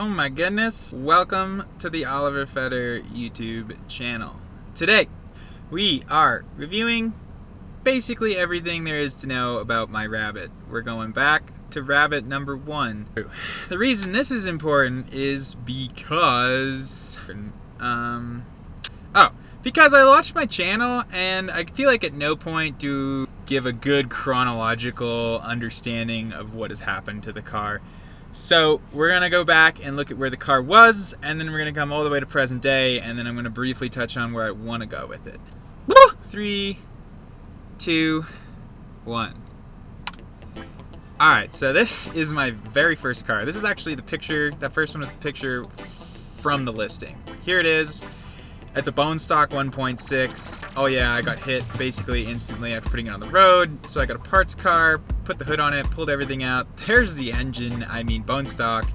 Oh my goodness, welcome to the Oliver Feder YouTube channel. Today, we are reviewing basically everything there is to know about my rabbit. We're going back to rabbit number 1. The reason this is important is because because I launched my channel and I feel like at no point do give a good chronological understanding of what has happened to the car. So we're going to go back and look at where the car was, and then we're going to come all the way to present day, and then I'm going to briefly touch on where I want to go with it. 3, 2, 1. Alright, so this is my very first car. This is actually the picture, that first one is the picture from the listing. Here it is. It's a bone stock 1.6. Oh yeah, I got hit basically instantly after putting it on the road. So I got a parts car, put the hood on it, pulled everything out. There's the engine, bone stock.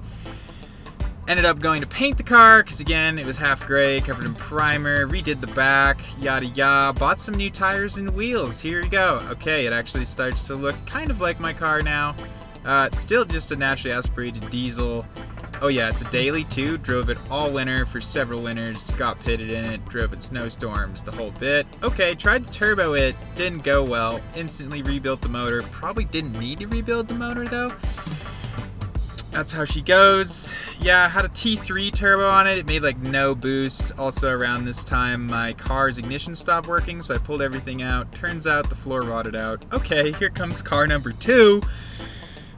Ended up going to paint the car, because again, it was half gray, covered in primer, redid the back, yada yada. Bought some new tires and wheels, here you go. Okay, it actually starts to look kind of like my car now. It's still just a naturally aspirated diesel. Oh yeah, it's a daily too. Drove it all winter for several winters. Got pitted in it. Drove it snowstorms, the whole bit. Okay, tried to turbo it. Didn't go well. Instantly rebuilt the motor. Probably didn't need to rebuild the motor though. That's how she goes. Yeah, I had a T3 turbo on it. It made like no boost. Also around this time, my car's ignition stopped working, so I pulled everything out. Turns out the floor rotted out. Okay, here comes car number 2.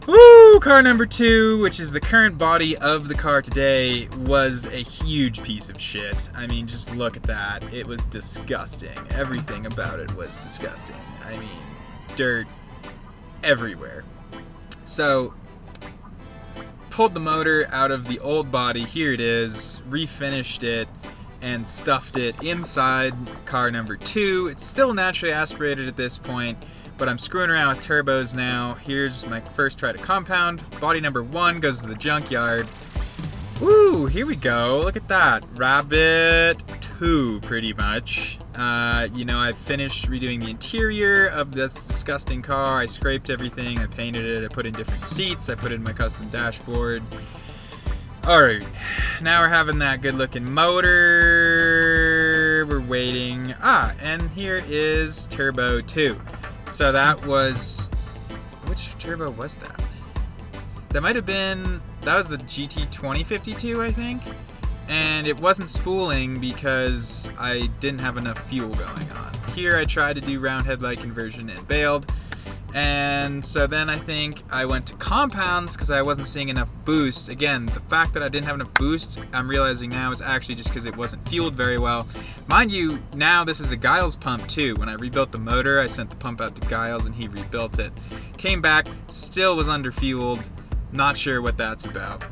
Woo! Car number 2, which is the current body of the car today, was a huge piece of shit. I mean, just look at that. It was disgusting. Everything about it was disgusting. I mean, dirt everywhere. So, pulled the motor out of the old body. Here it is. Refinished it and stuffed it inside car number 2. It's still naturally aspirated at this point, but I'm screwing around with turbos now. Here's my first try to compound. Body number 1 goes to the junkyard. Woo, here we go. Look at that. Rabbit 2, pretty much. I finished redoing the interior of this disgusting car. I scraped everything. I painted it. I put in different seats. I put in my custom dashboard. Alright, now we're having that good looking motor. We're waiting. And here is Turbo 2. So that was, which turbo was that? That might have been, that was the GT 2052, I think. And it wasn't spooling because I didn't have enough fuel going on. Here I tried to do round headlight conversion and bailed. And so then I think I went to compounds because I wasn't seeing enough boost. Again, the fact that I didn't have enough boost, I'm realizing now, is actually just because it wasn't fueled very well. Mind you, now this is a Giles pump too. When I rebuilt the motor, I sent the pump out to Giles and he rebuilt it. Came back, still was underfueled. Not sure what that's about.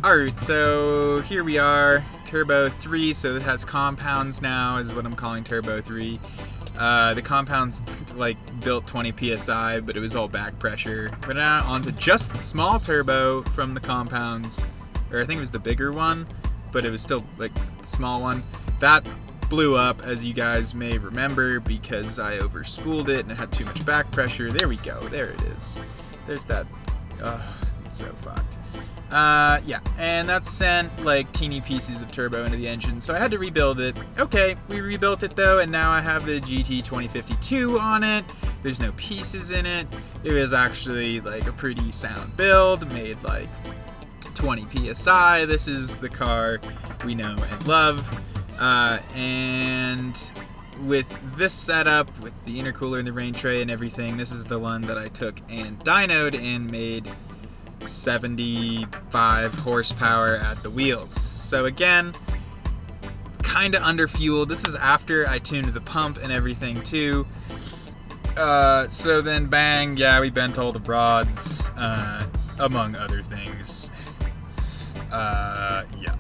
Alright, so here we are, Turbo 3, so it has compounds now, is what I'm calling Turbo 3. The compounds built 20 psi, but it was all back pressure. But now onto just the small turbo from the compounds, or I think it was the bigger one, but it was still the small one. That blew up, as you guys may remember, because I overspooled it and it had too much back pressure. There we go, there it is. There's that. It's so fucked. Yeah, and that sent teeny pieces of turbo into the engine, so I had to rebuild it. Okay, we rebuilt it though, and now I have the GT 2052 on it. There's no pieces in it. It was actually a pretty sound build, made 20 psi. This is the car we know and love. And with this setup, with the intercooler and the rain tray and everything, this is the one that I took and dynoed and made 75 horsepower at the wheels. So again, kind of underfueled. This is after I tuned the pump and everything too. So then bang, yeah, we bent all the rods, among other things. Yeah.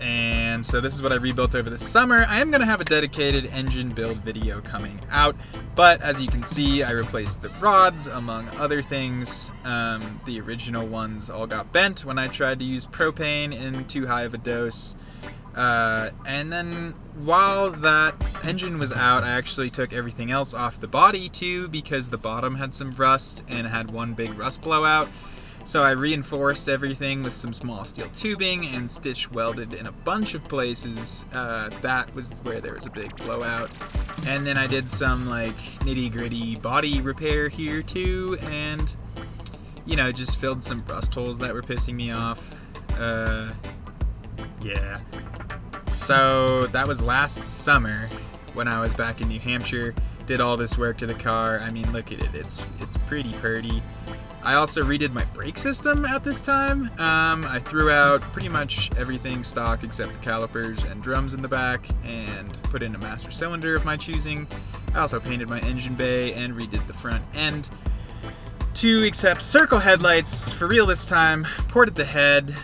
And so this is what I rebuilt over the summer. I am going to have a dedicated engine build video coming out, but as you can see, I replaced the rods, among other things. The original ones all got bent when I tried to use propane in too high of a dose. And then while that engine was out, I actually took everything else off the body too, because the bottom had some rust and had one big rust blowout. So I reinforced everything with some small steel tubing and stitch welded in a bunch of places. That was where there was a big blowout. And then I did some like nitty gritty body repair here too, and you know, just filled some rust holes that were pissing me off. Yeah. So that was last summer when I was back in New Hampshire. Did all this work to the car. I mean, look at it. It's pretty purty. I also redid my brake system at this time. I threw out pretty much everything stock except the calipers and drums in the back and put in a master cylinder of my choosing. I also painted my engine bay and redid the front end to accept circle headlights for real this time. Ported the head,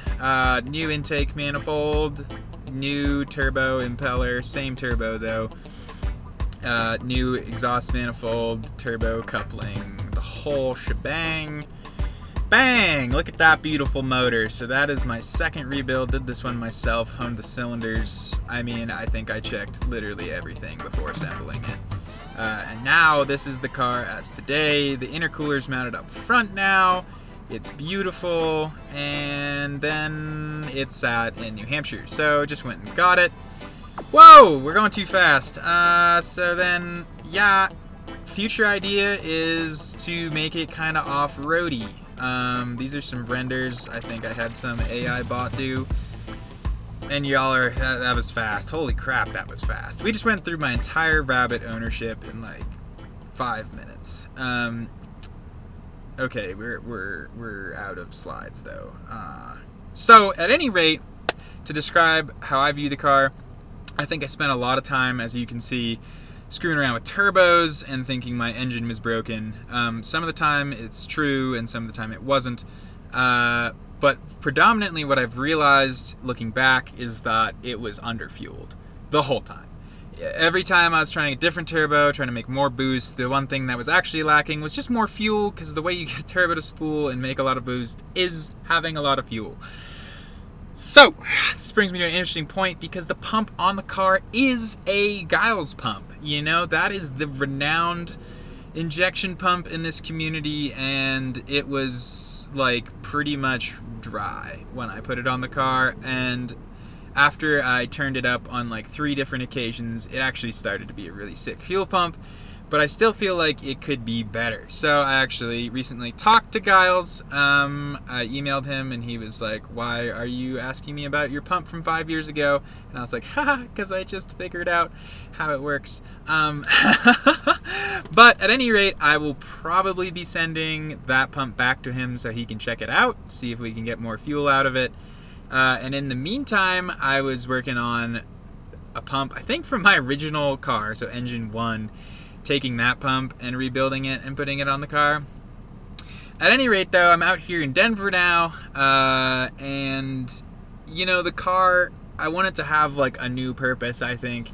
new intake manifold, new turbo impeller, same turbo though, new exhaust manifold, turbo coupling, the whole shebang. Bang! Look at that beautiful motor. So that is my second rebuild. Did this one myself, honed the cylinders. I mean, I think I checked literally everything before assembling it. And now this is the car as today. The intercooler's mounted up front now. It's beautiful. And then it's sat in New Hampshire. So just went and got it. Whoa! We're going too fast. So then, yeah, future idea is to make it kind of off-roady. These are some renders I think I had some AI bot do. And y'all are, that was fast. Holy crap, that was fast. We just went through my entire Rabbit ownership in like 5 minutes. Okay, we're out of slides though. So at any rate, to describe how I view the car, I think I spent a lot of time, as you can see, screwing around with turbos and thinking my engine was broken. Some of the time it's true and some of the time it wasn't. But predominantly what I've realized looking back is that it was underfueled the whole time. Every time I was trying a different turbo, trying to make more boost, the one thing that was actually lacking was just more fuel, because the way you get a turbo to spool and make a lot of boost is having a lot of fuel. So, this brings me to an interesting point, because the pump on the car is a Giles pump. You know, that is the renowned injection pump in this community, and it was like pretty much dry when I put it on the car, and after I turned it up on like 3 different occasions, it actually started to be a really sick fuel pump. But I still feel like it could be better. So I actually recently talked to Giles. I emailed him and he was like, "Why are you asking me about your pump from 5 years ago?" And I was like, haha, because I just figured out how it works. But at any rate, I will probably be sending that pump back to him so he can check it out, see if we can get more fuel out of it. And in the meantime, I was working on a pump, I think from my original car, so engine 1, taking that pump and rebuilding it and putting it on the car. At any rate though, I'm out here in Denver now, and you know, the car, I want it to have like a new purpose, I think,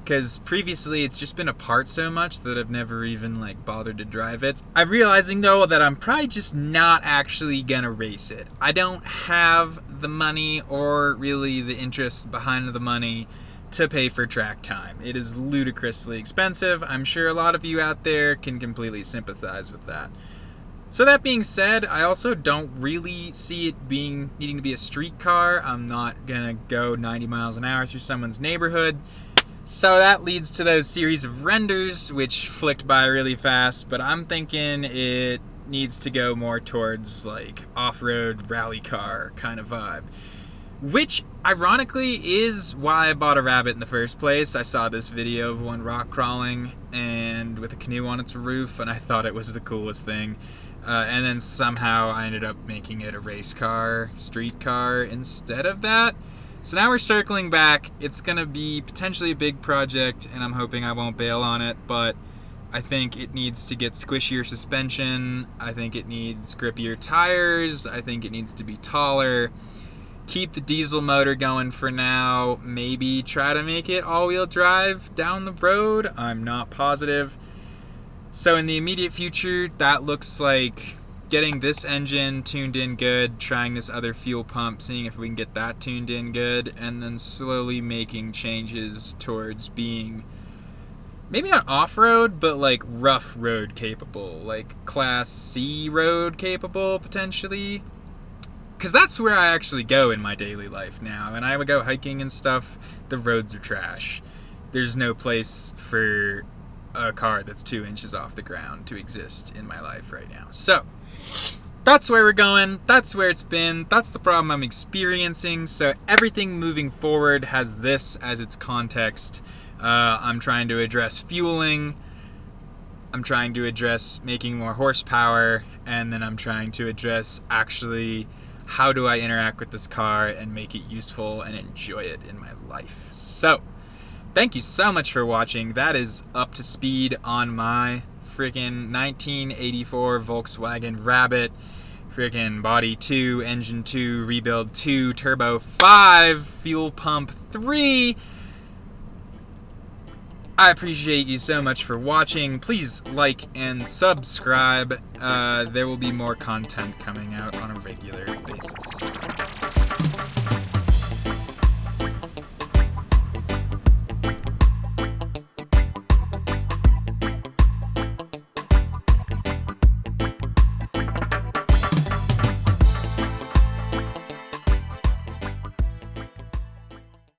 because previously it's just been apart so much that I've never even like bothered to drive it. I'm realizing though that I'm probably just not actually gonna race it. I don't have the money or really the interest behind the money to pay for track time. It is ludicrously expensive. I'm sure a lot of you out there can completely sympathize with that. So that being said, I also don't really see it needing to be a street car. I'm not gonna go 90 miles an hour through someone's neighborhood. So that leads to those series of renders which flicked by really fast, but I'm thinking it needs to go more towards like off-road rally car kind of vibe. Which, ironically, is why I bought a Rabbit in the first place. I saw this video of one rock crawling and with a canoe on its roof, and I thought it was the coolest thing. And then somehow I ended up making it a race car, street car instead of that. So now we're circling back. It's gonna be potentially a big project, and I'm hoping I won't bail on it, but I think it needs to get squishier suspension. I think it needs grippier tires. I think it needs to be taller. Keep the diesel motor going for now. Maybe try to make it all-wheel drive down the road. I'm not positive. So in the immediate future, that looks like getting this engine tuned in good, trying this other fuel pump, seeing if we can get that tuned in good, and then slowly making changes towards being maybe not off-road, but like rough road capable, like Class C road capable potentially. Because that's where I actually go in my daily life now. And I would go hiking and stuff. The roads are trash. There's no place for a car that's 2 inches off the ground to exist in my life right now. So that's where we're going. That's where it's been. That's the problem I'm experiencing. So everything moving forward has this as its context. I'm trying to address fueling. I'm trying to address making more horsepower. And then I'm trying to address actually how do I interact with this car and make it useful and enjoy it in my life. So thank you so much for watching. That is up to speed on my freaking 1984 Volkswagen Rabbit, freaking body 2, engine 2, rebuild 2, turbo 5, fuel pump 3. I appreciate you so much for watching. Please like and subscribe. There will be more content coming out on a regular basis.